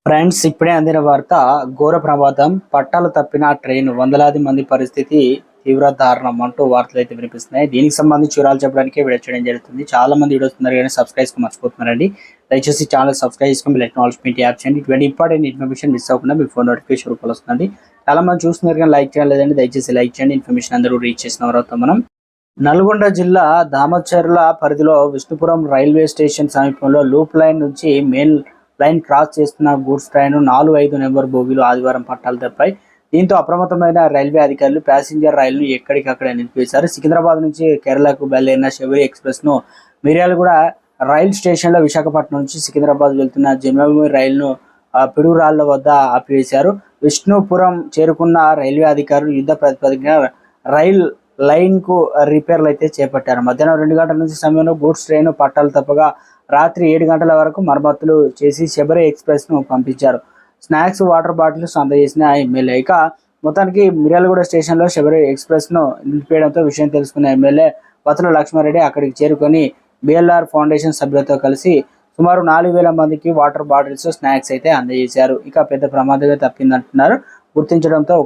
Friends, ఇప్పుడే అందిన వార్త. ఘోర ప్రమాదం, పట్టాలు తప్పిన ట్రైన్, వందలాది మంది పరిస్థితి తీవ్ర దారుణం అంటూ వార్తలు అయితే వినిపిస్తున్నాయి. దీనికి సంబంధించి వివరాలు చెప్పడానికి వీడియో చేయడం జరుగుతుంది. చాలా మంది వీడియోస్ ఉన్నారు కానీ సబ్స్క్రైబ్ మర్చిపోతున్నారండి. దయచేసి ఛానల్ సబ్స్క్రైబ్ చేసుకుని అక్నాలజ్మెంట్ యాప్ చేయండి. ఇటువంటి ఇంపార్టెంట్ ఇన్ఫర్మేషన్ మిస్ అవ్వకుండా మీ ఫోన్ నోటిఫికేషన్ రూపంలో వస్తుంది. చాలా మంది చూస్తున్నారు కానీ లైక్ చేయలేదండి. దయచేసి లైక్ చేయండి. ఇన్ఫర్మేషన్ అందరూ రీచ్ చేసిన తర్వాత మనం నల్గొండ జిల్లా దామచర్ల పరిధిలో విష్ణుపురం రైల్వే స్టేషన్ సమీపంలో లూప్ లైన్ నుంచి మెయిన్ లైన్ క్రాస్ చేస్తున్న గూడ్స్ ట్రైన్ 4-5 నెంబర్ బోగీలు ఆదివారం పట్టాలు తప్పాయి. దీంతో అప్రమత్తమైన రైల్వే అధికారులు ప్యాసింజర్ రైలును ఎక్కడికక్కడ నిలిపివేశారు. సికింద్రాబాద్ నుంచి కేరళకు బయలుదేరిన శబరి ఎక్స్ప్రెస్ ను మిర్యాలగూడ రైల్ స్టేషన్ లో విశాఖపట్నం నుంచి సికింద్రాబాద్ వెళ్తున్న జన్మభూమి రైలును పిడుగురాళ్ల వద్ద ఆపివేశారు. విష్ణుపురం చేరుకున్న రైల్వే అధికారులు యుద్ధ ప్రాతిపదికన రైల్ లైన్ కు రిపేర్లు అయితే చేపట్టారు. మధ్యాహ్నం 2 గంటల నుంచి సమయంలో గూడ్స్ ట్రైన్ పట్టాలు తప్పగా రాత్రి 7 గంటల వరకు మరమ్మతులు చేసి శబరి ఎక్స్ప్రెస్ ను పంపించారు. స్నాక్స్, వాటర్ బాటిల్స్ అందజేసిన ఎమ్మెల్యే. ఇక మొత్తానికి మిర్యాలగూడ స్టేషన్ లో శబరి ఎక్స్ప్రెస్ ను నిలిపేయడంతో విషయం తెలుసుకున్న ఎమ్మెల్యే వతల లక్ష్మారెడ్డి అక్కడికి చేరుకొని బిఎల్ఆర్ ఫౌండేషన్ సభ్యులతో కలిసి సుమారు 4,000 మందికి వాటర్ బాటిల్స్, స్నాక్స్ అయితే అందజేశారు. ఇక పెద్ద ప్రమాదమే తప్పిందంటున్నారు. గుర్తించడంతో